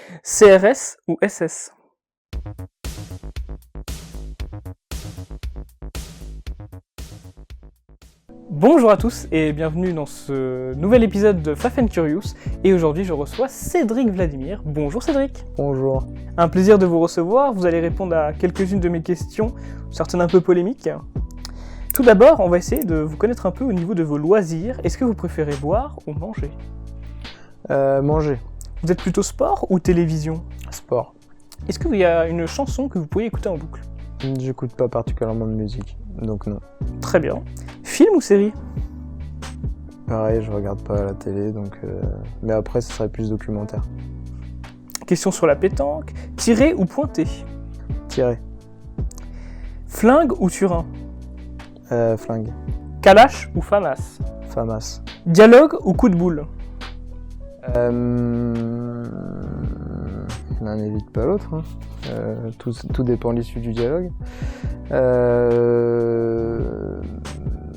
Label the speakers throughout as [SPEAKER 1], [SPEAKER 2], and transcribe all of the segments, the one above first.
[SPEAKER 1] CRS ou SS? Bonjour à tous et bienvenue dans ce nouvel épisode de Faf & Curious. Et aujourd'hui je reçois Cédric Vladimir. Bonjour Cédric.
[SPEAKER 2] Bonjour.
[SPEAKER 1] Un plaisir de vous recevoir. Vous allez répondre à quelques-unes de mes questions, certaines un peu polémiques. Tout d'abord, on va essayer de vous connaître un peu au niveau de vos loisirs. Est-ce que vous préférez boire ou manger?
[SPEAKER 2] Manger.
[SPEAKER 1] Vous êtes plutôt sport ou télévision?
[SPEAKER 2] Sport.
[SPEAKER 1] Est-ce qu'il y a une chanson que vous pourriez écouter en boucle?
[SPEAKER 2] J'écoute pas particulièrement de musique, donc non.
[SPEAKER 1] Très bien. Film ou série?
[SPEAKER 2] Pareil, je regarde pas la télé, donc mais après, ce serait plus documentaire.
[SPEAKER 1] Question sur la pétanque. Tirer ou pointer?
[SPEAKER 2] Tirer.
[SPEAKER 1] Flingue ou surin?
[SPEAKER 2] Flingue.
[SPEAKER 1] Kalash ou FAMAS?
[SPEAKER 2] FAMAS.
[SPEAKER 1] Dialogue ou coup de boule?
[SPEAKER 2] L'un n'évite pas l'autre. Hein. Tout dépend de l'issue du dialogue.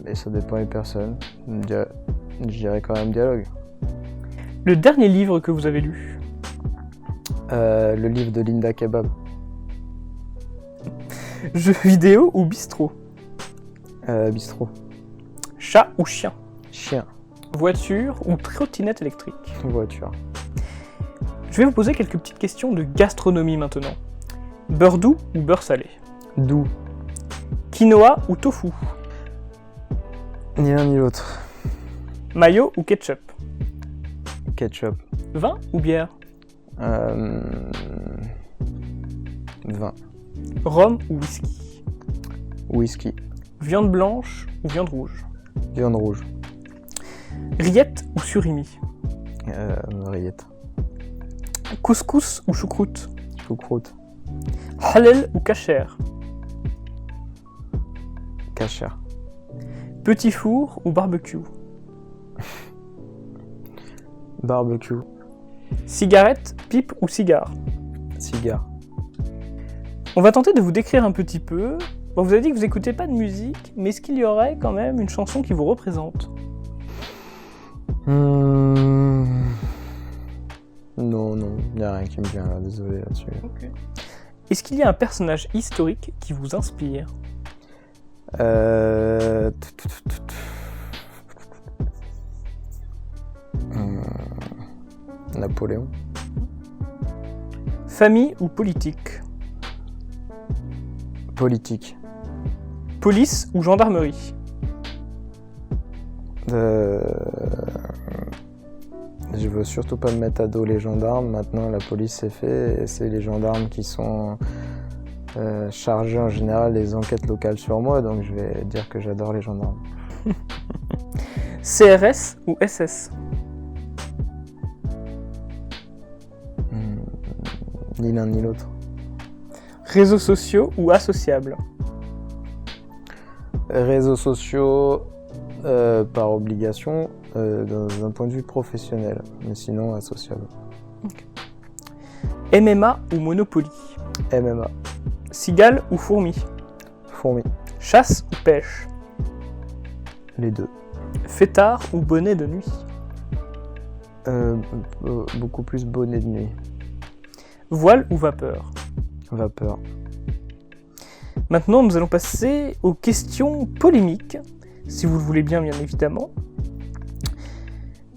[SPEAKER 2] Et ça dépend des personnes. Je dirais quand même dialogue.
[SPEAKER 1] Le dernier livre que vous avez lu?
[SPEAKER 2] Le livre de Linda Kebab.
[SPEAKER 1] Jeux vidéo ou bistrot?
[SPEAKER 2] Bistrot.
[SPEAKER 1] Chat ou chien?
[SPEAKER 2] Chien.
[SPEAKER 1] Voiture ou trottinette électrique?
[SPEAKER 2] Voiture.
[SPEAKER 1] Je vais vous poser quelques petites questions de gastronomie maintenant. Beurre doux ou beurre salé?
[SPEAKER 2] Doux.
[SPEAKER 1] Quinoa ou tofu?
[SPEAKER 2] Ni l'un ni l'autre.
[SPEAKER 1] Mayo ou ketchup?
[SPEAKER 2] Ketchup.
[SPEAKER 1] Vin ou bière?
[SPEAKER 2] Vin.
[SPEAKER 1] Rhum ou whisky?
[SPEAKER 2] Whisky.
[SPEAKER 1] Viande blanche ou viande rouge?
[SPEAKER 2] Viande rouge.
[SPEAKER 1] Rillette ou surimi?
[SPEAKER 2] Rillette.
[SPEAKER 1] Couscous ou choucroute?
[SPEAKER 2] Choucroute.
[SPEAKER 1] Halal ou kasher?
[SPEAKER 2] Kasher.
[SPEAKER 1] Petit four ou barbecue?
[SPEAKER 2] Barbecue.
[SPEAKER 1] Cigarette, pipe ou cigare?
[SPEAKER 2] Cigare.
[SPEAKER 1] On va tenter de vous décrire un petit peu. Bon, vous avez dit que vous n'écoutez pas de musique, mais est-ce qu'il y aurait quand même une chanson qui vous représente?
[SPEAKER 2] Non, il n'y a rien qui me vient là, désolé là-dessus.
[SPEAKER 1] Okay. Est-ce qu'il y a un personnage historique qui vous inspire?
[SPEAKER 2] Napoléon.
[SPEAKER 1] Famille ou politique?
[SPEAKER 2] Politique.
[SPEAKER 1] Police ou gendarmerie?
[SPEAKER 2] Je veux surtout pas me mettre à dos les gendarmes. Maintenant, la police c'est fait et c'est les gendarmes qui sont chargés en général des enquêtes locales sur moi, donc je vais dire que j'adore les gendarmes.
[SPEAKER 1] CRS ou SS?
[SPEAKER 2] Ni l'un ni l'autre.
[SPEAKER 1] Réseaux sociaux ou associables?
[SPEAKER 2] Réseaux sociaux par obligation, d'un point de vue professionnel, mais sinon associable.
[SPEAKER 1] Okay. MMA ou Monopoly?
[SPEAKER 2] MMA.
[SPEAKER 1] Cigale ou fourmi?
[SPEAKER 2] Fourmi.
[SPEAKER 1] Chasse ou pêche?
[SPEAKER 2] Les deux.
[SPEAKER 1] Fêtard ou bonnet de nuit?
[SPEAKER 2] Beaucoup plus bonnet de nuit.
[SPEAKER 1] Voile ou vapeur?
[SPEAKER 2] Vapeur.
[SPEAKER 1] Maintenant, nous allons passer aux questions polémiques, si vous le voulez bien évidemment.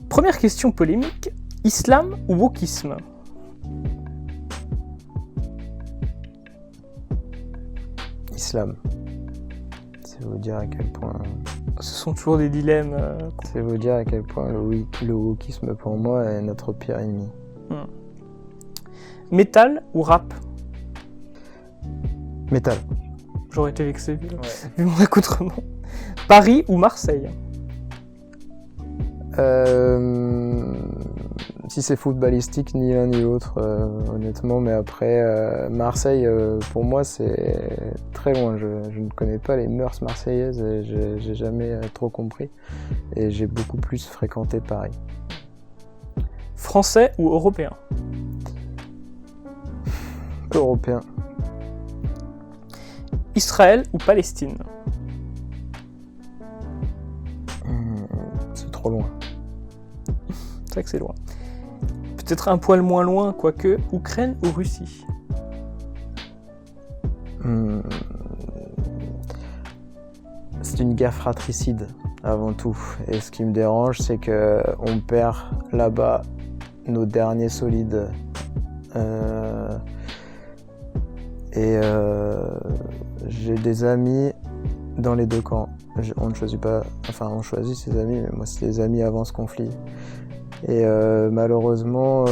[SPEAKER 1] Première question polémique, islam ou wokisme?
[SPEAKER 2] Islam. C'est vous dire à quel point...
[SPEAKER 1] Ce sont toujours des dilemmes.
[SPEAKER 2] C'est vous dire à quel point le wokisme pour moi est notre pire ennemi.
[SPEAKER 1] Métal ou rap?
[SPEAKER 2] Métal.
[SPEAKER 1] J'aurais été vexé vu mon accoutrement. Paris ou Marseille?
[SPEAKER 2] Si c'est footballistique, ni l'un ni l'autre, honnêtement. Mais après, Marseille, pour moi, c'est très loin. Je ne connais pas les mœurs marseillaises et j'ai jamais trop compris. Et j'ai beaucoup plus fréquenté Paris.
[SPEAKER 1] Français ou européen?
[SPEAKER 2] Européen.
[SPEAKER 1] Israël ou Palestine?
[SPEAKER 2] C'est trop loin.
[SPEAKER 1] C'est vrai que c'est loin. Peut-être un poil moins loin, quoique, Ukraine ou Russie?
[SPEAKER 2] C'est une guerre fratricide, avant tout. Et ce qui me dérange, c'est qu'on perd là-bas nos derniers solides. J'ai des amis dans les deux camps. On ne choisit pas, enfin on choisit ses amis, mais moi c'est des amis avant ce conflit. Et malheureusement,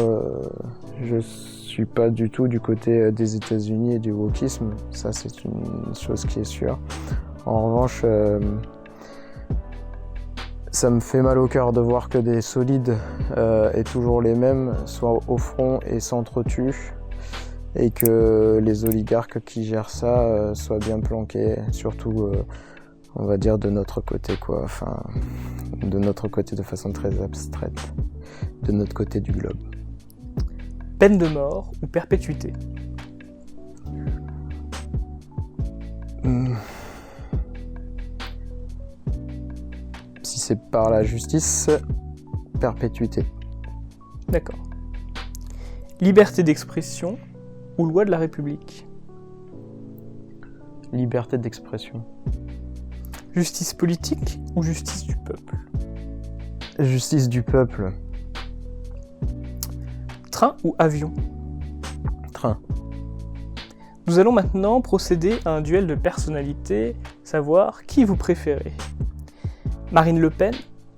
[SPEAKER 2] je suis pas du tout du côté des États-Unis et du wokisme. Ça c'est une chose qui est sûre. En revanche, ça me fait mal au cœur de voir que des solides et toujours les mêmes soient au front et s'entretuent. Et que les oligarques qui gèrent ça soient bien planqués, surtout, on va dire, de notre côté, quoi. Enfin, de notre côté de façon très abstraite, de notre côté du globe.
[SPEAKER 1] Peine de mort ou perpétuité?
[SPEAKER 2] Si c'est par la justice, perpétuité.
[SPEAKER 1] D'accord. Liberté d'expression ou loi de la République?
[SPEAKER 2] Liberté d'expression.
[SPEAKER 1] Justice politique ou justice du peuple?
[SPEAKER 2] Justice du peuple.
[SPEAKER 1] Train ou avion?
[SPEAKER 2] Train.
[SPEAKER 1] Nous allons maintenant procéder à un duel de personnalités, savoir qui vous préférez. Marine Le Pen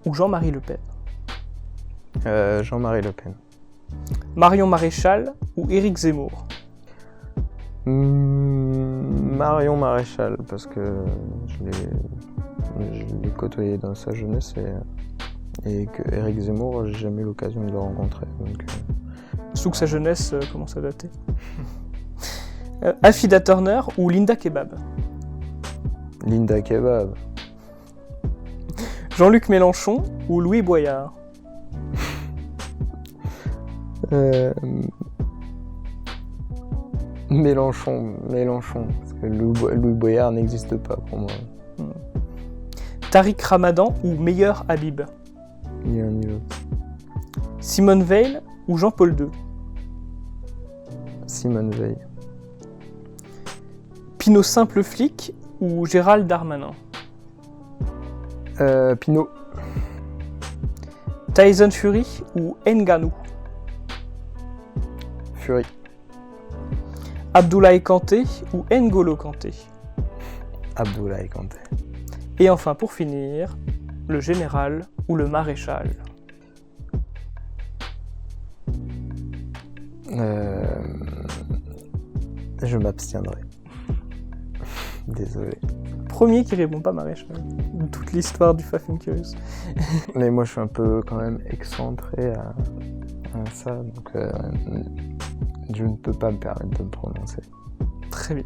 [SPEAKER 1] ou Jean-Marie Le Pen?
[SPEAKER 2] Jean-Marie Le Pen.
[SPEAKER 1] Marion Maréchal ou Éric Zemmour?
[SPEAKER 2] Marion Maréchal, parce que je l'ai côtoyé dans sa jeunesse et que Éric Zemmour, j'ai jamais eu l'occasion de le rencontrer. Donc,
[SPEAKER 1] Surtout que sa jeunesse commence à dater. Affida Turner ou Linda Kebab?
[SPEAKER 2] Linda Kebab.
[SPEAKER 1] Jean-Luc Mélenchon ou Louis Boyard?
[SPEAKER 2] Mélenchon, parce que Louis Boyard n'existe pas pour moi.
[SPEAKER 1] Tariq Ramadan ou Meilleur Habib?
[SPEAKER 2] Ni l'un ni l'autre.
[SPEAKER 1] Simone Veil ou Jean-Paul II?
[SPEAKER 2] Simone Veil.
[SPEAKER 1] Pinot simple flic ou Gérald Darmanin?
[SPEAKER 2] Pinot.
[SPEAKER 1] Tyson Fury ou Ngannou?
[SPEAKER 2] Fury.
[SPEAKER 1] Abdoulaye Kanté ou N'Golo Kanté?
[SPEAKER 2] Abdoulaye Kanté.
[SPEAKER 1] Et enfin, pour finir, le général ou le maréchal?
[SPEAKER 2] Je m'abstiendrai. Désolé.
[SPEAKER 1] Premier qui répond pas maréchal de toute l'histoire du Fast and Curious.
[SPEAKER 2] Mais moi, je suis un peu quand même excentré à ça, donc je ne peux pas me permettre de me prononcer.
[SPEAKER 1] Très bien.